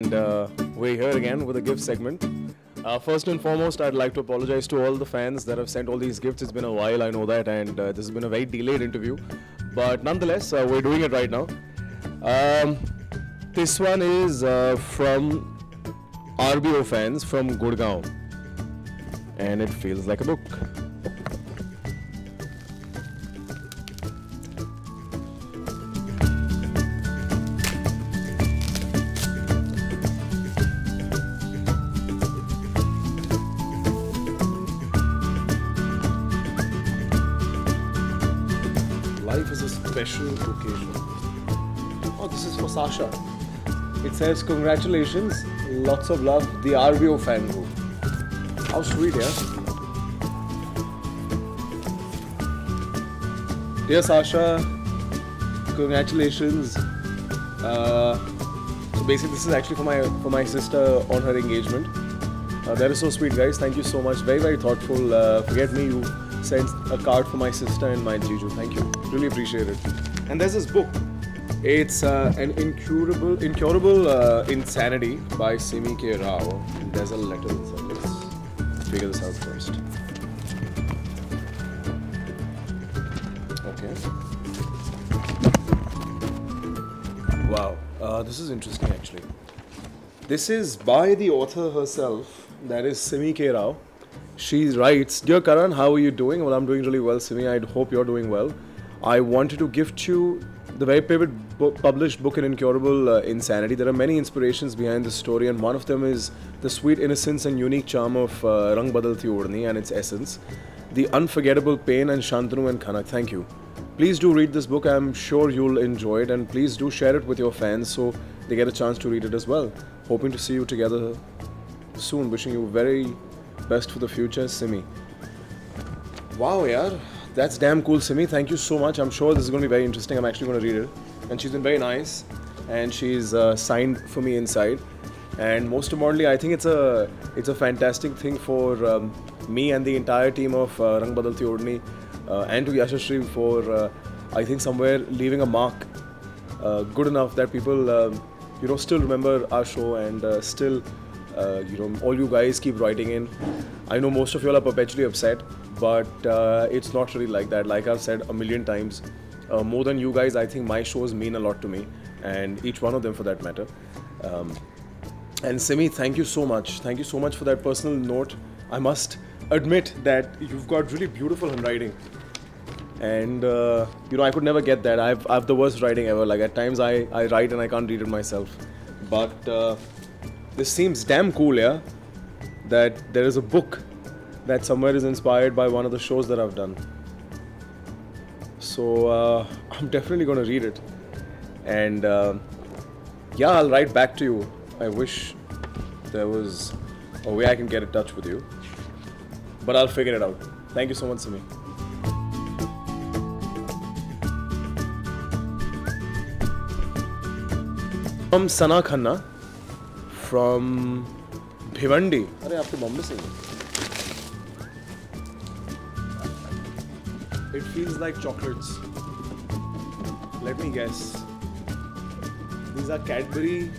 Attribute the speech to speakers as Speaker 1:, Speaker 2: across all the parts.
Speaker 1: And we're here again with a gift segment. First and foremost, I'd like to apologize to all the fans that have sent all these gifts. It's been a while, I know that, and this has been a very delayed interview. But nonetheless, we're doing it right now. Um, this one is from RBO fans from Gurgaon, and it feels like a book. Life is a special occasion. Oh, this is for Sasha. It says, congratulations, lots of love, the RBO fan group. How sweet, yeah? Dear Sasha, congratulations. So basically, this is actually for my sister on her engagement. That is so sweet, guys. Thank you so much. Very, very thoughtful. Forget me, you sent a card for my sister and my Jiju. Thank you. Really appreciate it. And there's this book. It's an incurable insanity by Simi K. Rao. There's a letter inside. Let's figure this out first. Okay. Wow. This is interesting, actually. This is by the author herself. That is Simi K. Rao. She writes, Dear Karan, how are you doing? Well, I'm doing really well, Simi. I hope you're doing well. I wanted to gift you the very favorite published book in Incurable Insanity. There are many inspirations behind this story, and one of them is the sweet innocence and unique charm of Rang Badalti Odni and its essence, the unforgettable pain and Shantanu and Khanak. Thank you. Please do read this book. I'm sure you'll enjoy it, and please do share it with your fans so they get a chance to read it as well. Hoping to see you together soon. Wishing you very best for the future, Simi. Wow, yaar. That's damn cool, Simi. Thank you so much. I'm sure this is going to be very interesting. I'm actually going to read it. And she's been very nice. And she's signed for me inside. And most importantly, I think it's a fantastic thing for me and the entire team of Rang Badalti Odni and to Yashashree for, I think, somewhere leaving a mark good enough that people, still remember our show and still, all you guys keep writing in. I know most of you all are perpetually upset, but it's not really like that. Like I've said a million times, more than you guys, I think my shows mean a lot to me, and each one of them for that matter. And Simi, thank you so much. Thank you so much for that personal note. I must admit that you've got really beautiful handwriting. And, I could never get that. I've the worst writing ever. Like at times I write and I can't read it myself. But this seems damn cool, yeah? That there is a book that somewhere is inspired by one of the shows that I've done. So I'm definitely going to read it. And yeah, I'll write back to you. I wish there was a way I can get in touch with you. But I'll figure it out. Thank you so much, Simi. From Sana Khanna, from Bhiwandi. अरे आप तो बॉम्बे से हैं. It feels like chocolates. Let me guess. These are Cadbury.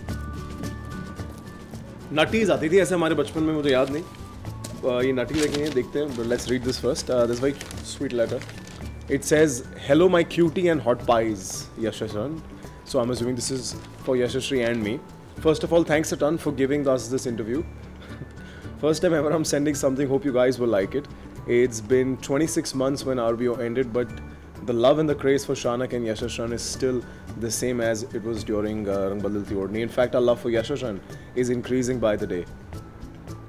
Speaker 1: Nutties आती थी ऐसे हमारे बचपन में, मुझे याद नहीं. ये नटी देखेंगे, देखते हैं. Let's read this first. This is a very sweet letter. It says, Hello my cutie and hot pies, Yashashan. So I'm assuming this is for Yashashree and me. First of all, thanks a ton for giving us this interview. First time ever I'm sending something, hope you guys will like it. It's been 26 months when RBO ended, but the love and the craze for Shanak and Yashashan is still the same as it was during Rang Badalti Odni. In fact, our love for Yashashan is increasing by the day.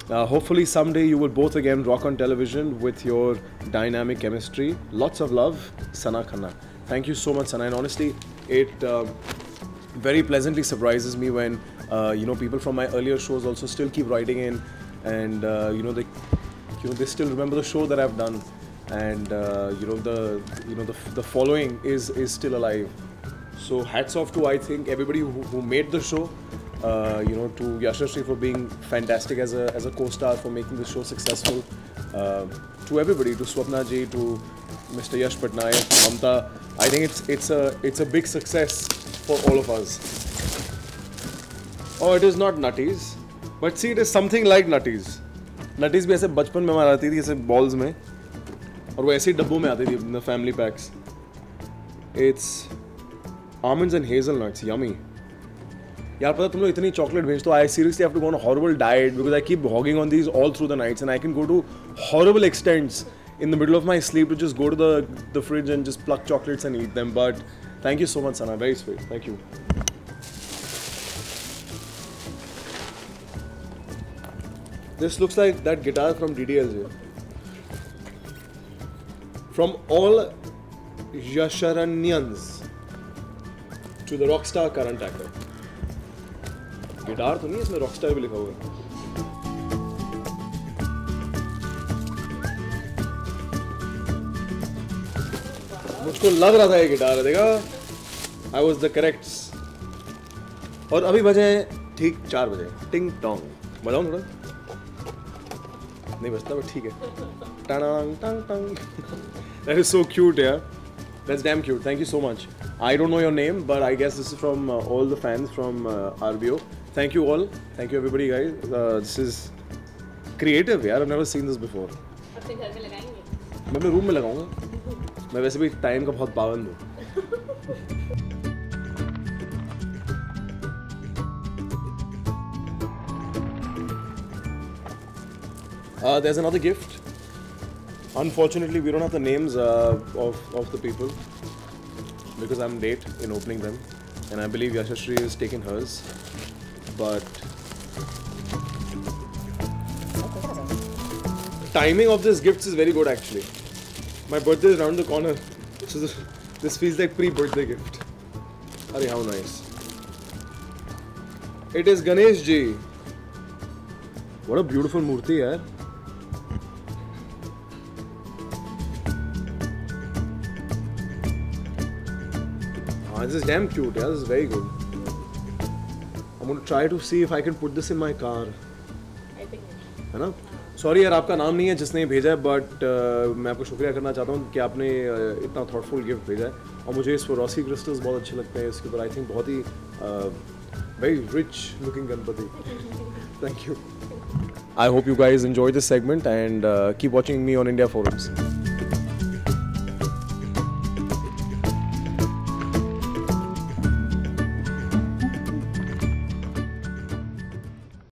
Speaker 1: Hopefully someday you will both again rock on television with your dynamic chemistry. Lots of love, Sana Khanna. Thank you so much, Sana. And honestly, it very pleasantly surprises me when people from my earlier shows also still keep writing in, and they still remember the show that I've done, and the following is still alive. So hats off to, I think, everybody who made the show. To Yashashree for being fantastic as a co-star, for making the show successful. To everybody, to Swapna ji, to Mr. Yash Patnaik, Mamta. I think it's a big success for all of us. Oh, it is not nutties, but see, it is something like nutties. Nutties भी ऐसे बचपन में हमारे आती थी ऐसे balls में, और वो ऐसे ही डब्बों में आती थी the family packs. It's almonds and hazelnuts, yummy. यार पता तुम लोग इतनी चॉकलेट भेज तो I seriously have to go on a horrible diet because I keep hogging on these all through the nights and I can go to horrible extents in the middle of my sleep to just go to the fridge and just pluck chocolates and eat them. But thank you so much, Sana. Very sweet. Thank you. This looks like that guitar from DDLJ. From all Yasharanyans to the rockstar Karan Thakur. Guitar तो नहीं, इसमें Rockstar भी लिखा हुआ है. मुझको लग रहा था ये गिटार है, देखा. I was the correct. और अभी बजे ठीक 4 बजे. टिंग टोंग. बजाऊं थोड़ा? नहीं बजता, बट ठीक है. टंग टंग टंग. That is so cute, yeah. That's damn cute. Thank you so much. I don't know your name, but I guess this is from all the fans from RBO. Thank you all. Thank you everybody, guys. This is creative, यार. I've never seen this before.
Speaker 2: अपने घर में लगाएंगे?
Speaker 1: मैं अपने room में लगाऊंगा. मैं वैसे भी टाइम का बहुत पाबंद हूँ. There's another gift. Unfortunately, we don't have the names of the people because I'm late in opening them, and I believe Yashashri is taking hers. But timing of this gifts is very good actually. My birthday is around the corner, so this feels like pre-birthday gift. Arey, how nice! It is Ganesh ji. What a beautiful murti, yaar. This is damn cute, yeah. This is very good. I'm going to try to see if I can put this in my car.
Speaker 2: I think
Speaker 1: है ना? Sorry यार, आपका नाम नहीं है जिसने भेजा है, but मैं आपको शुक्रिया करना चाहता हूँ कि आपने इतना thoughtful gift भेजा है. और मुझे Swarovski crystals बहुत अच्छे लगते हैं इसके ऊपर. I think बहुत ही very rich looking Ganpati. Thank you. I hope you guys enjoy this segment and keep watching me on India Forums.